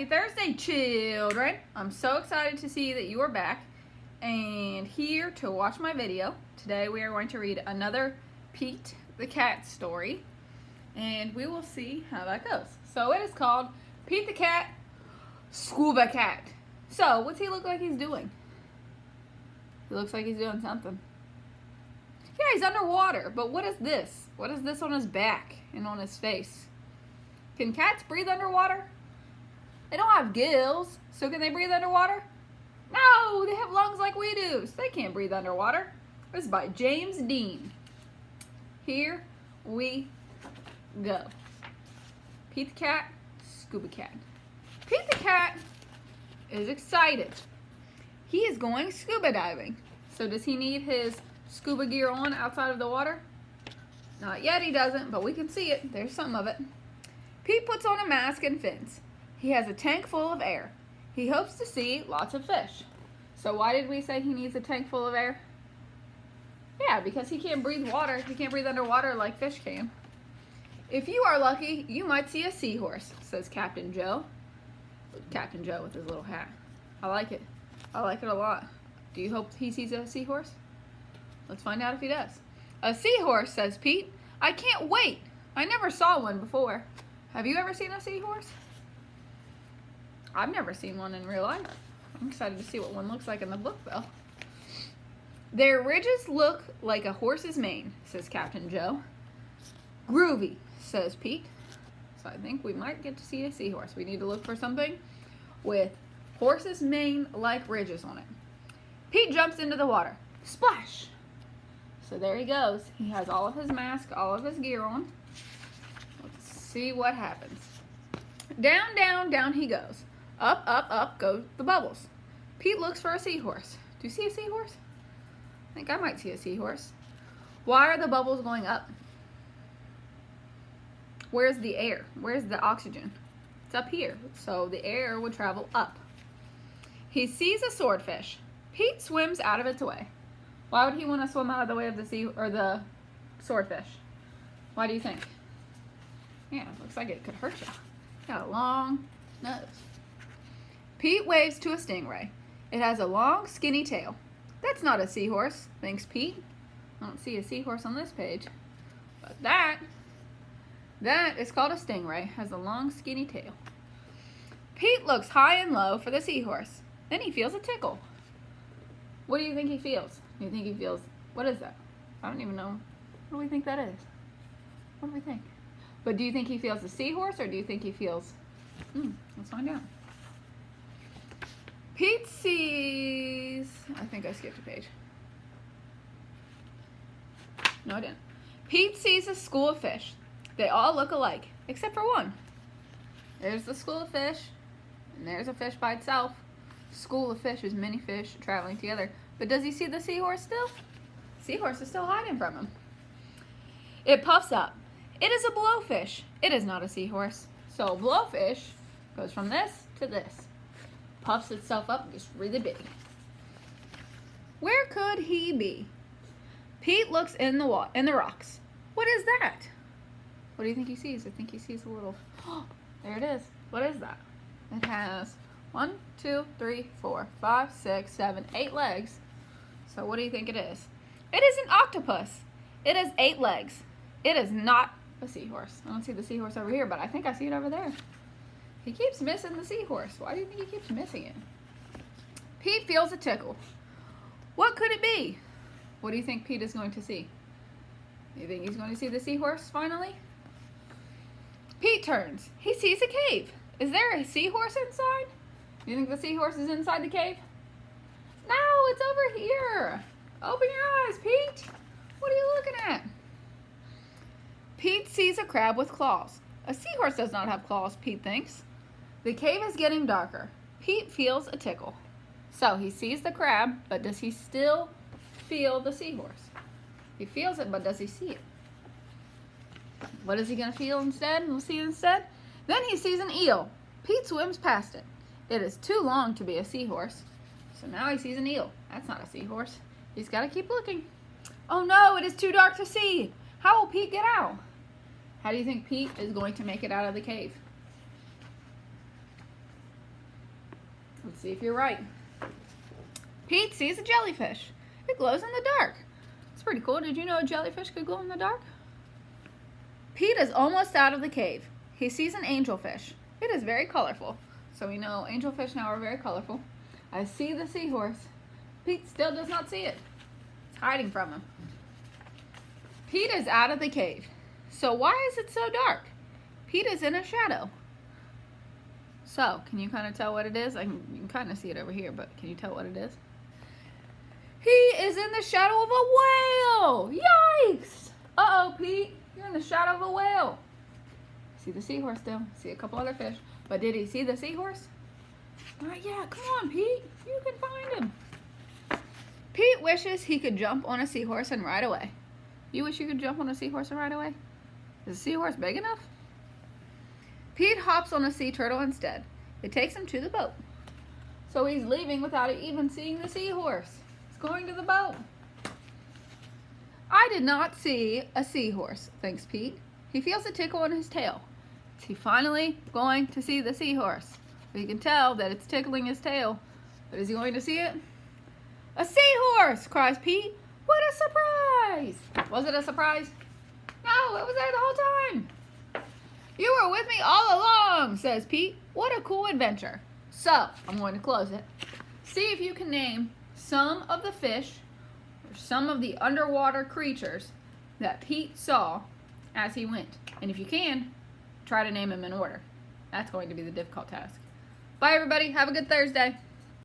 Happy Thursday, children. I'm so excited to see that you are back and here to watch my video. Today we are going to read another Pete the Cat story and we will see how that goes. So it is called Pete the Cat, Scuba-Cat. So what's he look like he's doing? He looks like he's doing something. Yeah, he's underwater, but what is this? What is this on his back and on his face? Can cats breathe underwater? They don't have gills, so can they breathe underwater? No, they have lungs like we do, so they can't breathe underwater. This is by James Dean. Here we go. Pete the Cat, Scuba-Cat. Pete the Cat is excited. He is going scuba diving. So does he need his scuba gear on outside of the water? Not yet, he doesn't, but we can see it. There's some of it. Pete puts on a mask and fins. He has a tank full of air. He hopes to see lots of fish. So why did we say he needs a tank full of air? Yeah, because he can't breathe water. He can't breathe underwater like fish can. If you are lucky, you might see a seahorse, says Captain Joe. Captain Joe with his little hat. I like it. I like it a lot. Do you hope he sees a seahorse? Let's find out if he does. A seahorse, says Pete. I can't wait. I never saw one before. Have you ever seen a seahorse? I've never seen one in real life. I'm excited to see what one looks like in the book, though. Their ridges look like a horse's mane, says Captain Joe. Groovy, says Pete. So I think we might get to see a seahorse. We need to look for something with horse's mane-like ridges on it. Pete jumps into the water. Splash! So there he goes. He has all of his mask, all of his gear on. Let's see what happens. Down, down, down he goes. Up, up, up go the bubbles. Pete looks for a seahorse. Do you see a seahorse? I think I might see a seahorse. Why are the bubbles going up? Where's the air? Where's the oxygen? It's up here, so the air would travel up. He sees a swordfish. Pete swims out of its way. Why would he want to swim out of the way of the swordfish? Why do you think? Yeah, it looks like it could hurt you. Got a long nose. Pete waves to a stingray. It has a long, skinny tail. That's not a seahorse, thinks Pete. I don't see a seahorse on this page. But that is called a stingray. Has a long, skinny tail. Pete looks high and low for the seahorse. Then he feels a tickle. What do you think he feels? Do you think he feels, what is that? I don't even know. What do we think that is? What do we think? But do you think he feels a seahorse or do you think he feels, let's find out. Pete sees, I think I skipped a page. No, I didn't. Pete sees a school of fish. They all look alike, except for one. There's the school of fish, and there's a fish by itself. School of fish is many fish traveling together. But does he see the seahorse still? Seahorse is still hiding from him. It puffs up. It is a blowfish. It is not a seahorse. So blowfish goes from this to this. Puffs itself up just really big. Where could he be? Pete looks in the rocks. What is that? What do you think he sees? I think he sees a little, there it is. What is that? It has 1, 2, 3, 4, 5, 6, 7, 8 legs. So what do you think it is? It is an octopus. It has 8 legs. It is not a seahorse. I don't see the seahorse over here, but I think I see it over there. He keeps missing the seahorse. Why do you think he keeps missing it? Pete feels a tickle. What could it be? What do you think Pete is going to see? Do you think he's going to see the seahorse finally? Pete turns. He sees a cave. Is there a seahorse inside? Do you think the seahorse is inside the cave? No, it's over here. Open your eyes, Pete. What are you looking at? Pete sees a crab with claws. A seahorse does not have claws, Pete thinks. The cave is getting darker. Pete feels a tickle. So he sees the crab, but does he still feel the seahorse? He feels it, but does he see it? What is he going to feel instead? We'll see instead. Then he sees an eel. Pete swims past it. It is too long to be a seahorse. So now he sees an eel. That's not a seahorse. He's got to keep looking. Oh no, it is too dark to see. How will Pete get out? How do you think Pete is going to make it out of the cave? See if you're right. Pete sees a jellyfish. It glows in the dark. It's pretty cool. Did you know a jellyfish could glow in the dark? Pete is almost out of the cave. He sees an angelfish. It is very colorful. So we know angelfish now are very colorful. I see the seahorse. Pete still does not see it. It's hiding from him. Pete is out of the cave. So why is it so dark? Pete is in a shadow. So, can you kind of tell what it is? You can kind of see it over here, but can you tell what it is? He is in the shadow of a whale! Yikes! Uh-oh, Pete. You're in the shadow of a whale. See the seahorse still. See a couple other fish. But did he see the seahorse? Not yet. Come on, Pete. You can find him. Pete wishes he could jump on a seahorse and ride away. You wish you could jump on a seahorse and ride away? Is a seahorse big enough? Pete hops on a sea turtle instead. It takes him to the boat. So he's leaving without even seeing the seahorse. He's going to the boat. I did not see a seahorse, thinks Pete. He feels a tickle on his tail. Is he finally going to see the seahorse? You can tell that it's tickling his tail. But is he going to see it? A seahorse, cries Pete. What a surprise! Was it a surprise? No, it was there the whole time. You were with me all along, says Pete. What a cool adventure. So, I'm going to close it. See if you can name some of the fish or some of the underwater creatures that Pete saw as he went. And if you can, try to name them in order. That's going to be the difficult task. Bye, everybody. Have a good Thursday.